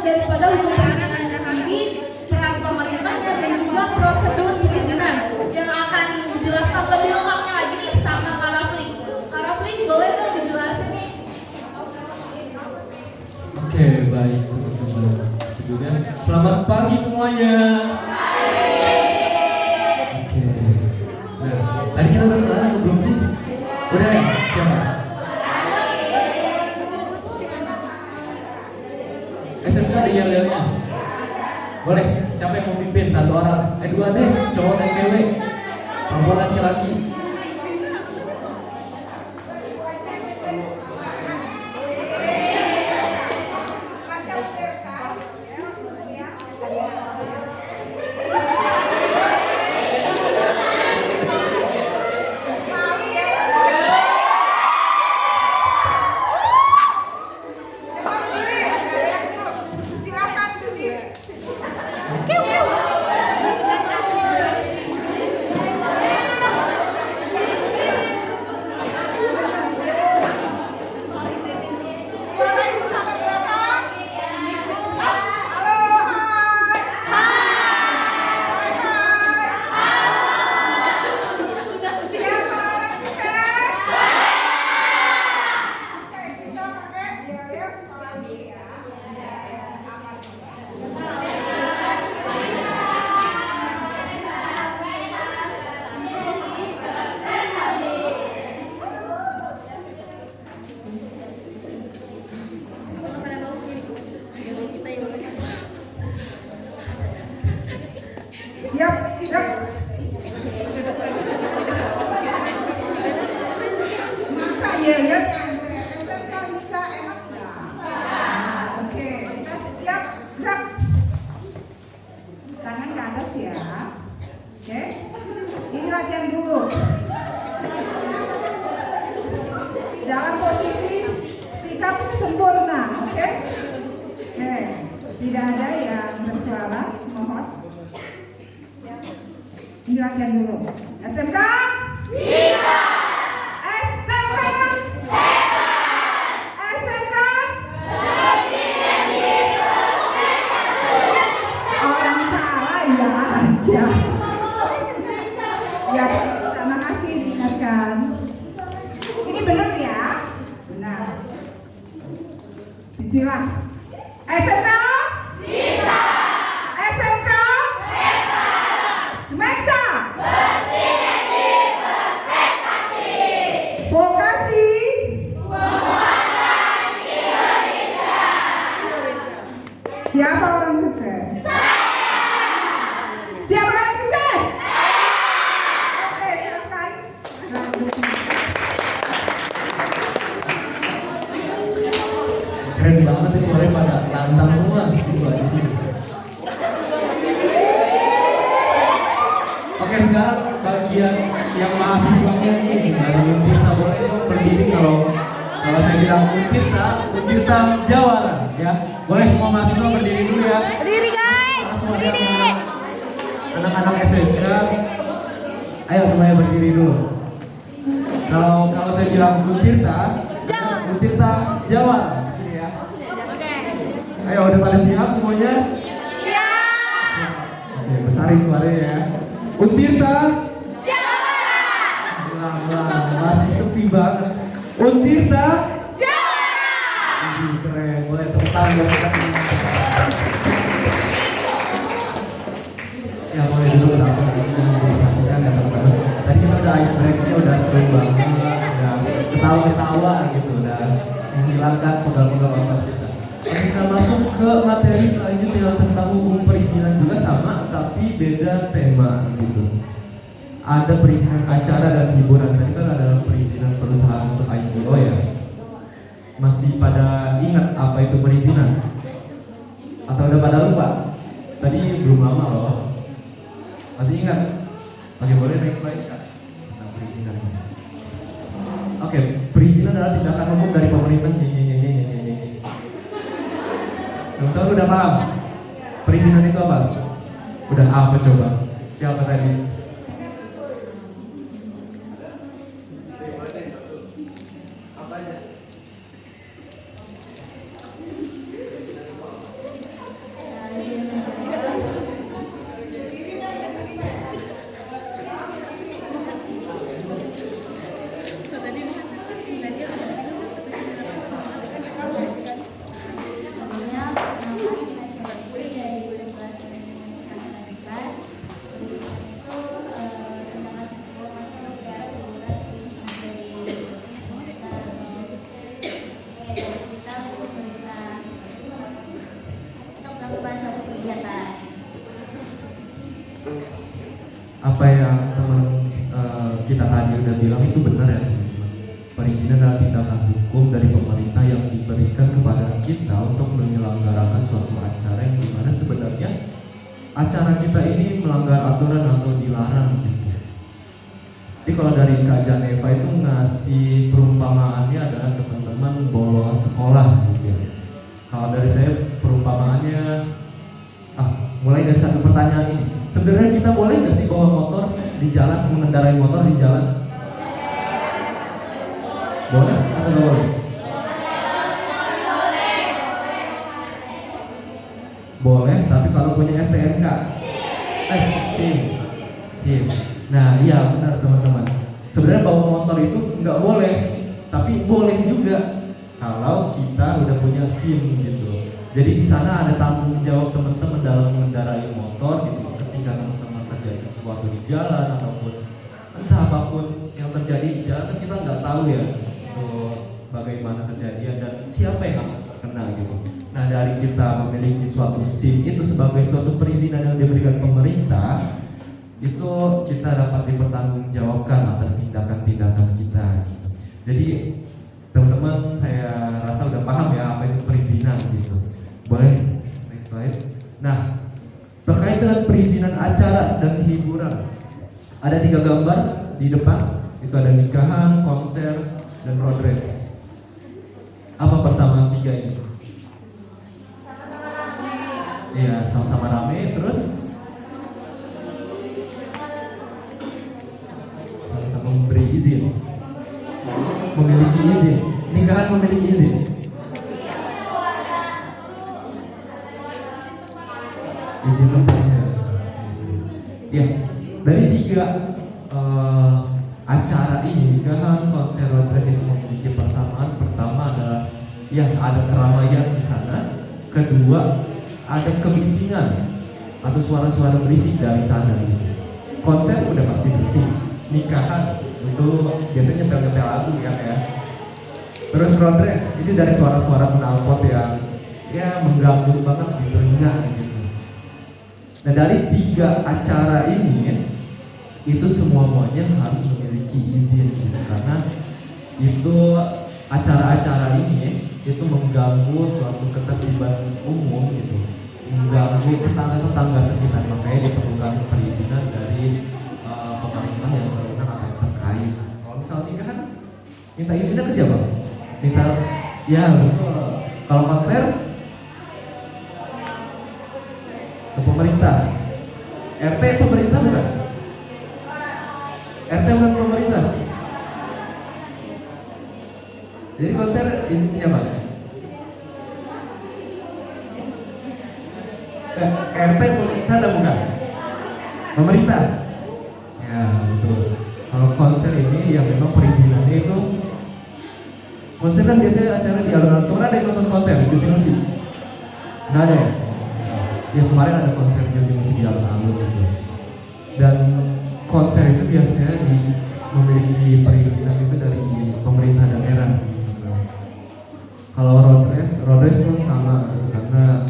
daripada hukum perizinan sendiri, peran pemerintahnya dan juga prosedur perizinan yang akan dijelaskan lebih lengkapnya lagi nih sama Kak Rafli. Kak Rafli boleh dong dijelasin nih? Oke, baik teman-teman. Sebelumnya selamat pagi semuanya. Oke. Nah, tadi kita udah kenalan atau belum sih? Udah ya? Siapa? SMK ada yel-yelnya? Boleh, siapa yang mau pimpin? Satu orang, dua deh, cowok dan cewek, perempuan laki-laki. Tidak ada yang bersuara, mohon. Ini latihan dulu. SMK? Bisa. SMK? Hebat. SMK? Orang salah ya aja. Ya, sama kasih diingatkan. Ini benar ya? Benar. Bismillah. SMK? Bisa. SMK? Hebat. Smeksa? Bersinergi berprestasi. Vokasi? Penguatan Indonesia. Siapa orang sukses? Saya. Siapa orang sukses? Saya. Oke, silakan. Keren banget ya, suaranya pada lantang semua siswa di sini. Oke, sekarang bagian yang mahasiswanya ini dari Untirta, boleh dong berdiri kalau saya bilang Untirta Jawara ya. Boleh semua mahasiswa berdiri dulu ya. Berdiri guys. Berdiri. Anak-anak SMK, ayo semuanya berdiri dulu. Kalau saya bilang Untirta Jawara. Ayo, udah pada siap semuanya? Siap. Oke, besarin suaranya ya. Untirta Jawara. Masih sepi banget. Untirta Jawara. Keren, boleh tepuk tangan buat kita semua. Ya, boleh dulu berapa perhatikan ya teman-teman. Tadi kita udah ice break-nya udah seru banget, udah ketawa-ketawa gitu, udah menghilangkan pegal-pegal otak kita. Kita masuk ke materi selanjutnya tentang hukum perizinan, juga sama tapi beda tema gitu. ada perizinan acara dan hiburan. Tadi kan ada perizinan perusahaan untuk IPO ya. Masih pada ingat apa itu perizinan? Atau udah pada lupa? Tadi belum lama loh. Masih ingat? Oke, boleh next slide Kak. Tentang perizinan. Oke, perizinan adalah tindakan umum dari pemerintah. Teman-teman udah paham? Perizinan itu apa? Udah apa coba? Siapa tadi? Sebelumnya, perkenalkan saya Sylvie dari 11 Pendidikan Pendidikan. Pendidikan itu tindakan hukum atau ya surat dari kita untuk melakukan suatu kegiatan. Apa yang teman kita tadi udah bilang itu benar ya teman-teman. Perizinan adalah tindakan hukum dari pemerintah yang diberikan kepada kita untuk menyelenggarakan suatu acara yang dimana sebenarnya acara kita ini melanggar aturan atau dilarang gitu. Jadi kalau dari Kak Janeva itu ngasih perumpamaannya adalah teman-teman bolos sekolah gitu ya. Kalau dari saya perumpamaannya mulai dari satu pertanyaan ini. Sebenarnya kita boleh nggak sih bawa motor di jalan, mengendarai motor di jalan? Boleh atau nggak boleh? Boleh, tapi kalau punya STNK. SIM. Nah iya benar teman-teman. Sebenarnya bawa motor itu nggak boleh, tapi boleh juga kalau kita udah punya SIM gitu. Jadi di sana ada tanggung jawab teman-teman dalam mengendarai motor gitu. Ketika teman-teman terjadi sesuatu di jalan ataupun entah apapun yang terjadi di jalan, kan kita nggak tahu ya itu bagaimana kejadian dan siapa yang akan terkena gitu. Nah dari kita memiliki suatu SIM itu sebagai suatu perizinan yang diberikan pemerintah, itu kita dapat dipertanggungjawabkan atas tindakan-tindakan kita gitu. Jadi teman-teman saya rasa udah paham ya apa itu perizinan gitu. Boleh next slide. Nah terkait dengan perizinan acara dan hiburan, ada 3 gambar di depan. Itu ada nikahan, konser, dan road race. Apa persamaan 3 ini? Iya, sama-sama rame. Terus sama-sama memberi izin, memiliki izin. Nikahan memiliki izin. Izin tempatnya. Ya, dari 3 acara ini, nikahan, konser, road race itu memiliki persamaan. Pertama adalah ya ada keramaian di sana. Kedua, ada kebisingan atau suara-suara berisik dari sana gitu. Konser udah pasti berisik. Nikahan itu biasanya nyetel-nyetel lagu kan ya. Terus road race ini dari suara-suara knalpot yang ya mengganggu banget di telinga gitu. Nah dari 3 acara ini itu semuanya harus memiliki izin gitu, karena itu acara-acara ini itu mengganggu suatu ketertiban umum gitu, mengganggu tetangga-tetangga sekitar, makanya diperlukan perizinan dari pemerintah yang berwenang atau yang terkait. Kalau misal nikahan minta izinnya ke siapa? Minta ya betul. Kalau konser ke pemerintah. RT pemerintah bukan? RT bukan pemerintah. Jadi konser izin siapa? RT pemerintah ada bukan? Pemerintah. Ya betul. Kalau konser ini yang memang perizinannya itu, konser kan biasanya acara di alun-alun. Tuh ada yang nonton konser di Jusi nggak ada ya? Ya kemarin ada konser Jusi di alun-alun gitu. Dan konser itu biasanya memiliki perizinan itu dari pemerintah daerah gitu. Kalau road race pun sama gitu, karena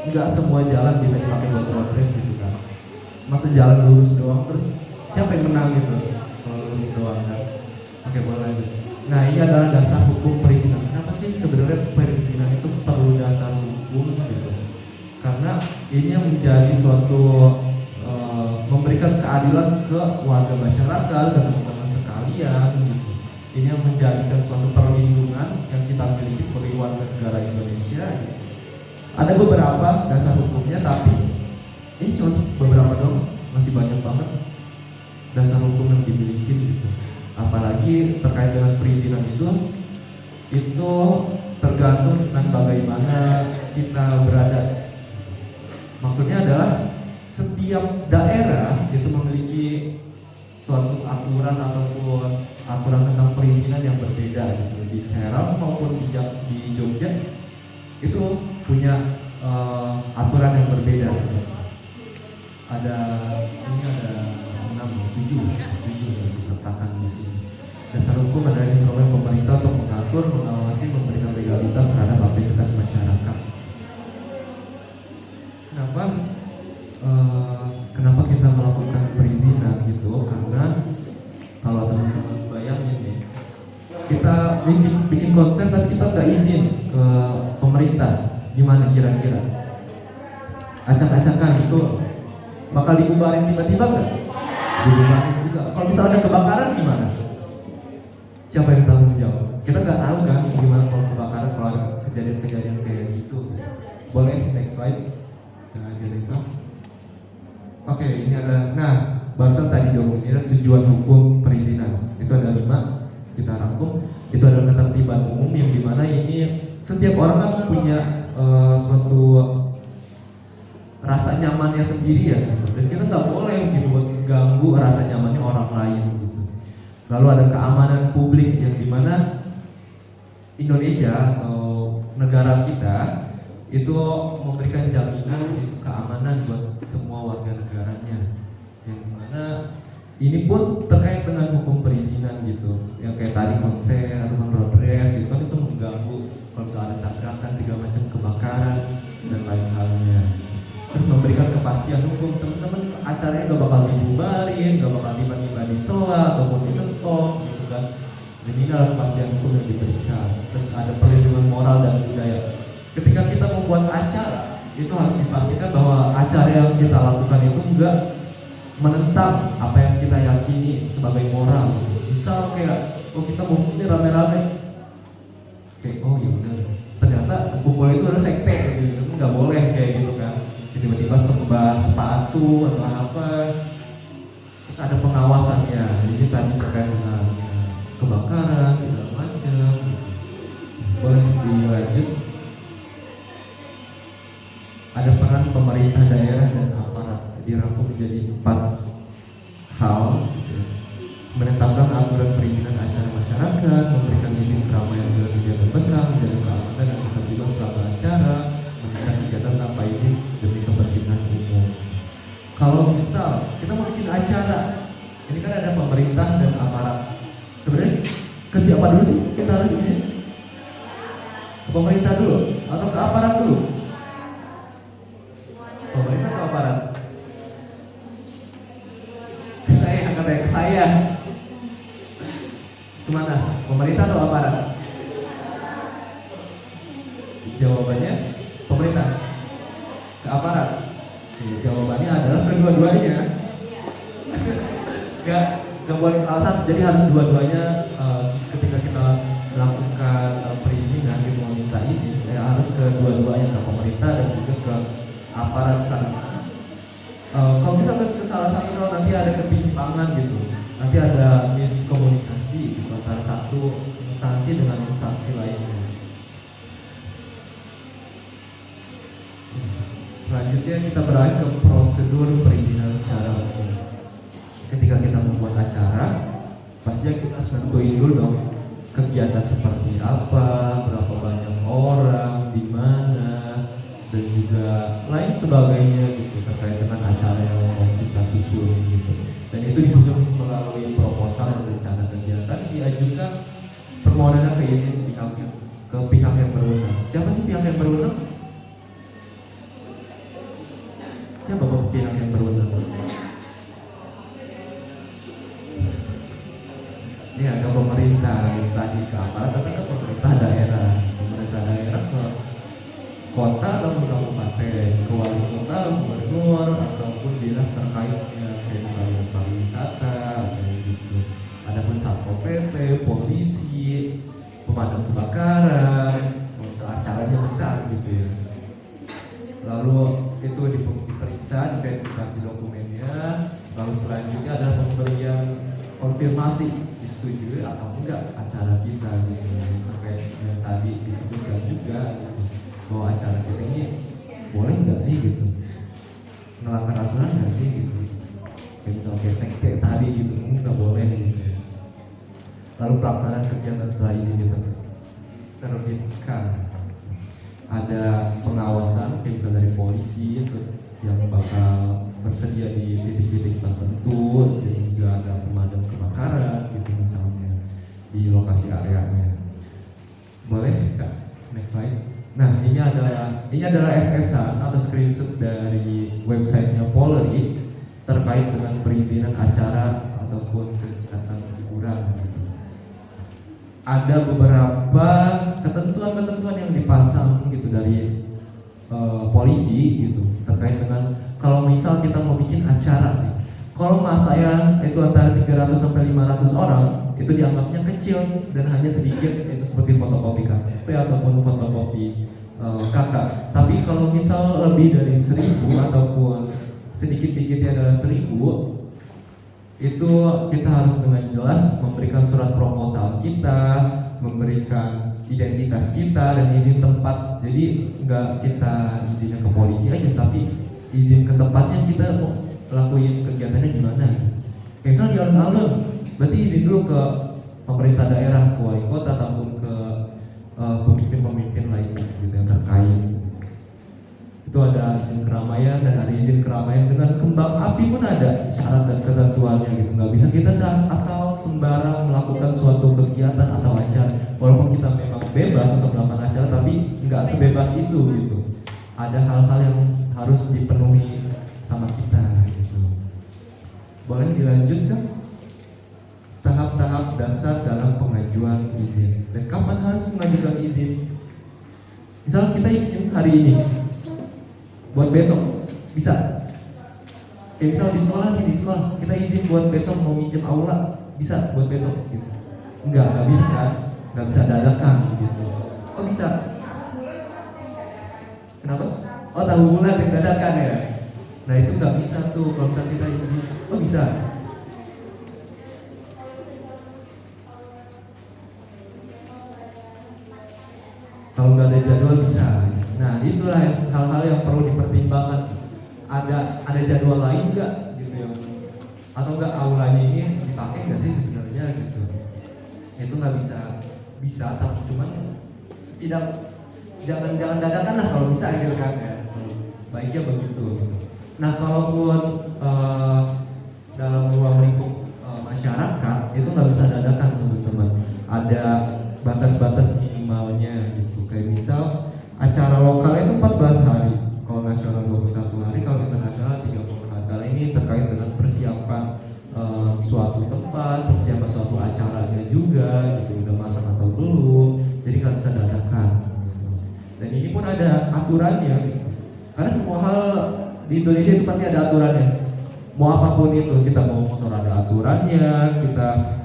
nggak semua jalan bisa dipakai buat road race gitu kan. Masa jalan lurus doang terus siapa yang menang gitu kalau lurus doang kan. Oke, boleh lanjut. Nah, ini adalah dasar hukum perizinan. Kenapa sih sebenarnya perizinan itu perlu dasar hukum gitu? Karena ini yang menjadi suatu memberikan keadilan ke warga masyarakat dan teman-teman sekalian gitu. Ini yang menjadikan suatu perlindungan yang kita miliki sebagai warga negara Indonesia gitu. Ada beberapa dasar hukumnya, tapi ini cuma beberapa dong, masih banyak banget dasar hukum yang dimiliki gitu. Apalagi terkait dengan perizinan itu tergantung dengan bagaimana kita berada. Maksudnya adalah setiap daerah itu memiliki suatu aturan ataupun aturan tentang perizinan yang berbeda gitu. Di Serang maupun di Jogja itu punya aturan yang berbeda gitu. Ada 7 yang disertakan di sini. Dasar hukum adalah instrumen pemerintah untuk mengatur, mengawasi, memberikan legalitas terhadap aktivitas masyarakat. Kenapa kita melakukan perizinan gitu? Karena kalau teman-teman bayangin nih, kita bikin konser tapi kita nggak izin ke pemerintah, gimana kira-kira? Acak-acakan itu bakal dibubarin tiba-tiba nggak? Dibubarin juga. Kalau misalnya ada kebakaran gimana? Siapa yang tanggung jawab? Kita nggak tahu kan gimana kalau kebakaran, kalau ada kejadian-kejadian kayak gitu. Boleh next slide. Jangan jadi Oke, ini ada. Nah, barusan tadi diomongin tujuan hukum perizinan. Itu ada 5, kita rangkum. Itu adalah ketertiban umum yang dimana ini setiap orang kan punya suatu rasa nyamannya sendiri ya, gitu. Dan kita nggak boleh gitu ganggu rasa nyamannya orang lain gitu. Lalu ada keamanan publik yang dimana Indonesia atau negara kita itu memberikan jaminan itu keamanan buat semua warga negaranya, yang mana ini pun terkait dengan hukum perizinan gitu, yang kayak tadi konser atau road race gitu kan, itu mengganggu kalau misalnya ada tabrakan segala macam, kebakaran dan lain halnya. Terus memberikan kepastian hukum, teman-teman acaranya gak bakal dibubarin, gak bakal tiba-tiba disela ataupun disetop gitu kan. Dan ini adalah kepastian hukum yang diberikan. Terus ada perlindungan moral dan budaya. Ketika kita membuat acara, itu harus dipastikan bahwa acara yang kita lakukan itu enggak menentang apa yang kita yakini sebagai moral. Misal kayak, oh kita mau ini rame-rame, kayak oh ya udah, ternyata kumpul itu adalah sekte gitu, nggak boleh kayak gitu kan. Tiba-tiba sembah sepatu atau apa, terus ada pengawasannya. Jadi tadi terkait dengan kebakaran segala macam. Boleh dilanjut. Ada peran pemerintah daerah dan aparat, dirangkum menjadi 4 hal gitu. Menetapkan aturan perizinan acara masyarakat, memberikan izin keramaian dalam kegiatan besar, menjaga keamanan dan ketertiban selama acara, mencegah kegiatan tanpa izin demi kepentingan umum. Kalau misal kita mau bikin acara, ini kan ada pemerintah dan aparat. Sebenarnya ke siapa dulu sih kita harus izin? Ke pemerintah dulu atau ke aparat dulu? Pemerintah atau aparat? Ke saya, katanya ke saya. Kemana? Pemerintah atau aparat? Jawabannya pemerintah. Ke aparat. Jawabannya adalah kedua-duanya. Gak boleh salah satu. Jadi harus dua-duanya. Ketika kita melakukan perizinan, kita meminta izin, harus kedua-duanya, ke pemerintah dan juga ke aparat kan. Kalau misalnya ke salah satu nanti ada ketimpangan gitu, nanti ada miskomunikasi gitu antara satu instansi dengan instansi lainnya. Selanjutnya kita beralih ke prosedur perizinan secara umum. Ketika kita membuat acara, pastinya kita harus nentuin dulu dong kegiatan seperti apa, berapa banyak orang, di mana, dan juga lain sebagainya gitu terkait dengan acara yang mau kita susun gitu. Dan itu disusun melalui proposal dan rencana kegiatan, diajukan permohonan ke izin ke pihak yang berwenang. Siapa sih pihak yang berwenang? Siapa pihak yang berwenang? ini ada pemerintah tadi ke aparat atau ke pemerintah daerah ke kota atau kabupaten, ke wali kota, gubernur ataupun dinas terkaitnya kayak misalnya pariwisata kayak gitu. Adapun satpol pp, polisi, pemadam kebakaran, acaranya besar gitu ya. Lalu itu diperiksa, diverifikasi dokumennya, lalu selanjutnya adalah pemberian konfirmasi disetujui atau enggak acara kita gitu. Terkait yang tadi disebutkan juga gitu, bahwa acara kita ini boleh nggak sih gitu, melanggar aturan nggak sih gitu. Kayak misalnya kayak sekte tadi gitu, nggak boleh gitu. Lalu pelaksanaan kegiatan setelah izin diterbitkan, ada pengawasan kayak misalnya dari polisi yang bakal bersedia di titik-titik tertentu, dan juga ada pemadam kebakaran gitu misalnya di lokasi areanya. Boleh Kak, next slide. Nah ini adalah SS-an atau screenshot dari websitenya Polri terkait dengan perizinan acara ataupun kegiatan hiburan gitu. Ada beberapa ketentuan-ketentuan yang dipasang gitu dari polisi gitu terkait dengan kalau misal kita mau bikin acara nih, kalau masanya itu antara 300 sampai 500 orang itu dianggapnya kecil dan hanya sedikit, itu seperti fotokopi KTP ataupun fotokopi KK. Tapi kalau misal lebih dari 1000 ataupun sedikit-dikitnya adalah 1000, itu kita harus dengan jelas memberikan surat proposal kita, memberikan identitas kita dan izin tempat. Jadi nggak kita izinnya ke polisi aja, tapi izin ke tempatnya kita mau lakuin kegiatannya gimana gitu. Kayak misalnya di alun-alun, berarti izin dulu ke pemerintah daerah, ke wali kota ataupun ke pemimpin-pemimpin lainnya gitu yang terkait. Itu ada izin keramaian dan ada izin keramaian dengan kembang api pun ada syarat dan ketentuannya gitu. Nggak bisa kita asal sembarang melakukan suatu kegiatan atau acara, walaupun kita memang bebas untuk melakukan acara, tapi nggak sebebas itu gitu. Ada hal-hal yang harus dipenuhi sama kita gitu. Boleh dilanjutkan? Tahap-tahap dasar dalam pengajuan izin dan kapan harus mengajukan izin. Misal kita izin hari ini buat besok, bisa. Kayak misal di sekolah kita izin buat besok mau minjem aula, bisa buat besok gitu. Enggak bisa kan? Enggak bisa dadakan gitu. Oh bisa? Kenapa? Oh tahu bulan yang dadakan ya. Nah itu nggak bisa tuh kalau misalnya kita izin. Oh bisa. Kalau nggak ada jadwal bisa. Nah itulah hal-hal yang perlu dipertimbangkan. Ada jadwal lain nggak gitu yang, atau nggak aulanya ini dipakai nggak sih sebenarnya gitu. Itu nggak bisa tapi cuman jangan dadakan lah kalau bisa gitu kan ya. Baiknya begitu. Nah kalaupun dalam ruang lingkup masyarakat itu nggak bisa dadakan teman-teman. Ada batas-batas minimalnya gitu. Kayak misal acara lokal itu 14 hari, kalau nasional 21 hari, kalau internasional 30 hari. Kali ini terkait dengan persiapan suatu tempat, persiapan suatu acaranya juga gitu, udah matang atau belum. Jadi nggak bisa dadakan gitu. Dan ini pun ada aturannya gitu. Karena semua hal di Indonesia itu pasti ada aturannya. Mau apapun itu, kita mau motor ada aturannya, kita